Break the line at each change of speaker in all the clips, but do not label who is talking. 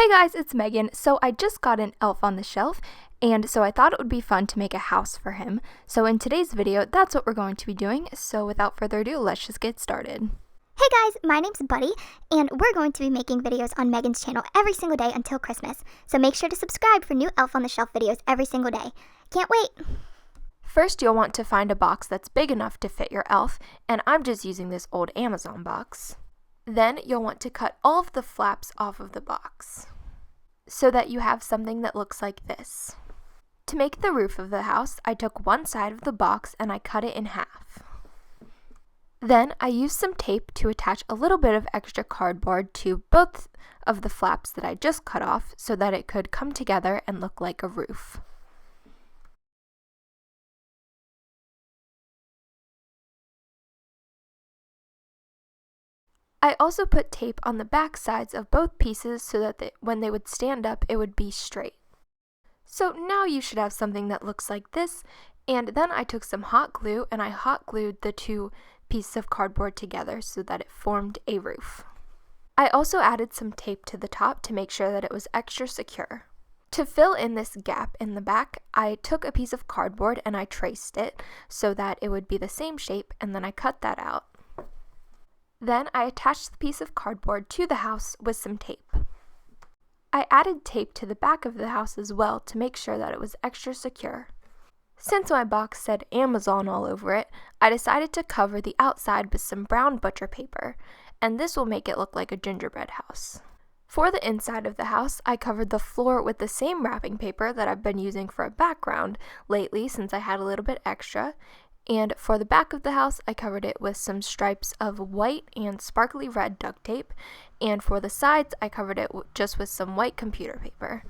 Hey guys, it's Megan. So I just got an elf on the shelf, and so I thought it would be fun to make a house for him. So in today's video, that's what we're going to be doing. So without further ado, let's just get started.
Hey guys, my name's Buddy, and we're going to be making videos on Megan's channel every single day until Christmas. So make sure to subscribe for new Elf on the Shelf videos every single day. Can't wait!
First, you'll want to find a box that's big enough to fit your elf, and I'm just using this old Amazon box. Then you'll want to cut all of the flaps off of the box so that you have something that looks like this. To make the roof of the house, I took one side of the box and I cut it in half. Then I used some tape to attach a little bit of extra cardboard to both of the flaps that I just cut off so that it could come together and look like a roof. I also put tape on the back sides of both pieces so that when they would stand up, it would be straight. So now you should have something that looks like this, and then I took some hot glue and I hot glued the two pieces of cardboard together so that it formed a roof. I also added some tape to the top to make sure that it was extra secure. To fill in this gap in the back, I took a piece of cardboard and I traced it so that it would be the same shape, and then I cut that out. Then I attached the piece of cardboard to the house with some tape. I added tape to the back of the house as well to make sure that it was extra secure. Since my box said Amazon all over it, I decided to cover the outside with some brown butcher paper, and this will make it look like a gingerbread house. For the inside of the house, I covered the floor with the same wrapping paper that I've been using for a background lately since I had a little bit extra. And for the back of the house, I covered it with some stripes of white and sparkly red duct tape, and for the sides, I covered it just with some white computer paper.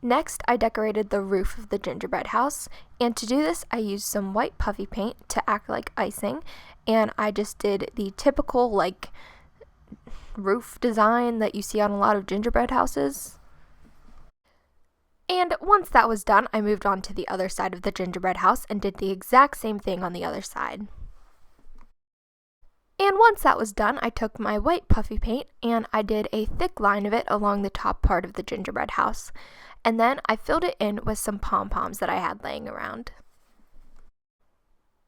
Next, I decorated the roof of the gingerbread house, and to do this, I used some white puffy paint to act like icing, and I just did the typical, roof design that you see on a lot of gingerbread houses. And once that was done, I moved on to the other side of the gingerbread house and did the exact same thing on the other side. And once that was done, I took my white puffy paint and I did a thick line of it along the top part of the gingerbread house. And then I filled it in with some pom-poms that I had laying around.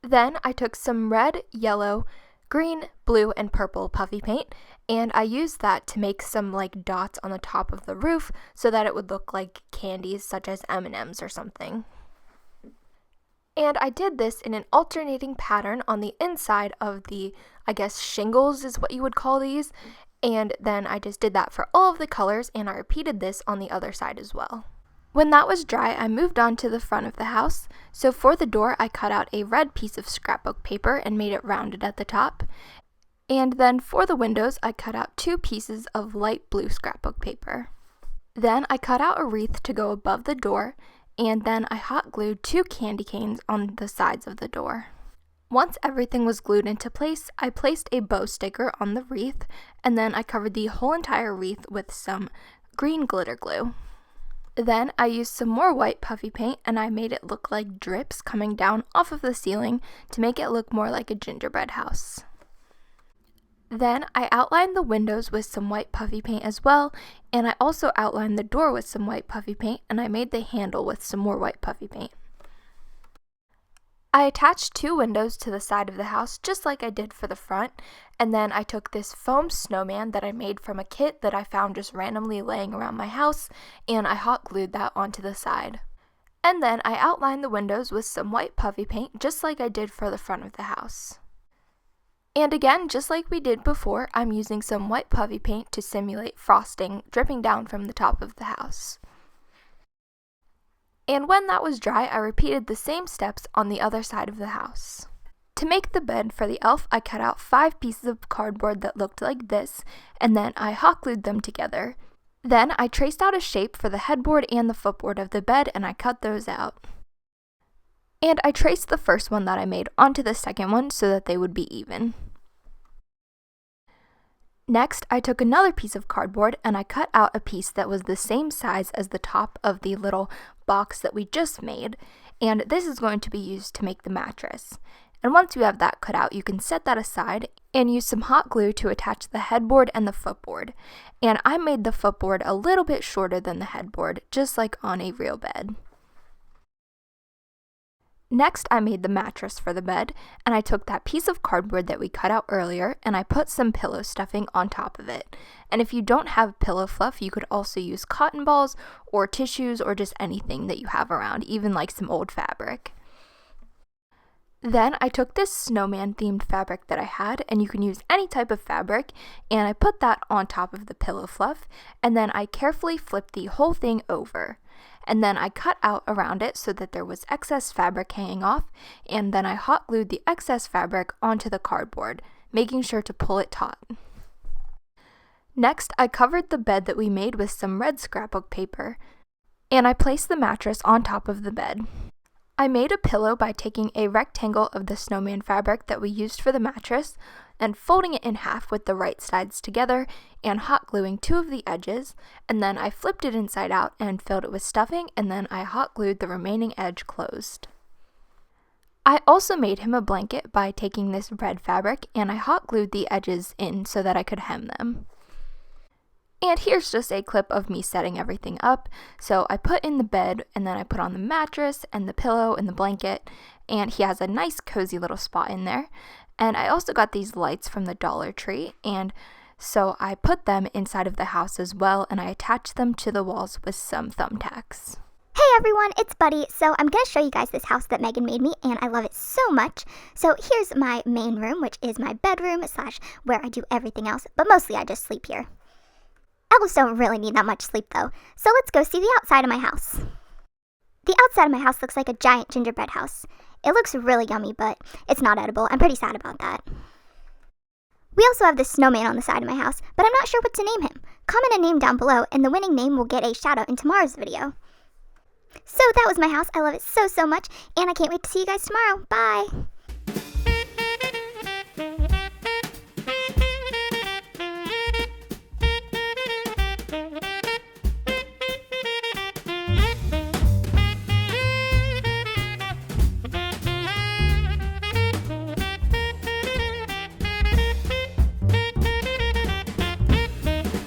Then I took some red, yellow, green, blue, and purple puffy paint, and I used that to make some dots on the top of the roof so that it would look like candies such as M&Ms or something. And I did this in an alternating pattern on the inside of the, shingles is what you would call these, and then I just did that for all of the colors, and I repeated this on the other side as well. When that was dry, I moved on to the front of the house. So for the door, I cut out a red piece of scrapbook paper and made it rounded at the top. And then for the windows, I cut out two pieces of light blue scrapbook paper. Then I cut out a wreath to go above the door, and then I hot glued two candy canes on the sides of the door. Once everything was glued into place, I placed a bow sticker on the wreath, and then I covered the whole entire wreath with some green glitter glue. Then I used some more white puffy paint and I made it look like drips coming down off of the ceiling to make it look more like a gingerbread house. Then I outlined the windows with some white puffy paint as well, and I also outlined the door with some white puffy paint, and I made the handle with some more white puffy paint. I attached two windows to the side of the house just like I did for the front, and then I took this foam snowman that I made from a kit that I found just randomly laying around my house, and I hot glued that onto the side. And then I outlined the windows with some white puffy paint just like I did for the front of the house. And again, just like we did before, I'm using some white puffy paint to simulate frosting dripping down from the top of the house. And when that was dry, I repeated the same steps on the other side of the house. To make the bed for the elf, I cut out 5 pieces of cardboard that looked like this, and then I hot glued them together. Then I traced out a shape for the headboard and the footboard of the bed, and I cut those out. And I traced the first one that I made onto the second one so that they would be even. Next, I took another piece of cardboard and I cut out a piece that was the same size as the top of the little box that we just made, and this is going to be used to make the mattress. And once you have that cut out, you can set that aside and use some hot glue to attach the headboard and the footboard. And I made the footboard a little bit shorter than the headboard, just like on a real bed. Next, I made the mattress for the bed, and I took that piece of cardboard that we cut out earlier, and I put some pillow stuffing on top of it. And if you don't have pillow fluff, you could also use cotton balls or tissues or just anything that you have around, even like some old fabric. Then I took this snowman themed fabric that I had, and you can use any type of fabric, and I put that on top of the pillow fluff, and then I carefully flipped the whole thing over. And then I cut out around it so that there was excess fabric hanging off, and then I hot glued the excess fabric onto the cardboard, making sure to pull it taut. Next, I covered the bed that we made with some red scrapbook paper, and I placed the mattress on top of the bed. I made a pillow by taking a rectangle of the snowman fabric that we used for the mattress and folding it in half with the right sides together and hot gluing two of the edges, and then I flipped it inside out and filled it with stuffing, and then I hot glued the remaining edge closed. I also made him a blanket by taking this red fabric and I hot glued the edges in so that I could hem them. And here's just a clip of me setting everything up. So I put in the bed, and then I put on the mattress and the pillow and the blanket, and he has a nice cozy little spot in there. And I also got these lights from the Dollar Tree, and so I put them inside of the house as well, and I attached them to the walls with some thumbtacks.
Hey everyone, it's Buddy. So I'm going to show you guys this house that Megan made me, and I love it so much. So here's my main room, which is my bedroom / where I do everything else, but mostly I just sleep here. Elves don't really need that much sleep though, so let's go see the outside of my house. The outside of my house looks like a giant gingerbread house. It looks really yummy, but it's not edible. I'm pretty sad about that. We also have this snowman on the side of my house, but I'm not sure what to name him. Comment a name down below, and the winning name will get a shout out in tomorrow's video. So that was my house. I love it so much, and I can't wait to see you guys tomorrow. Bye!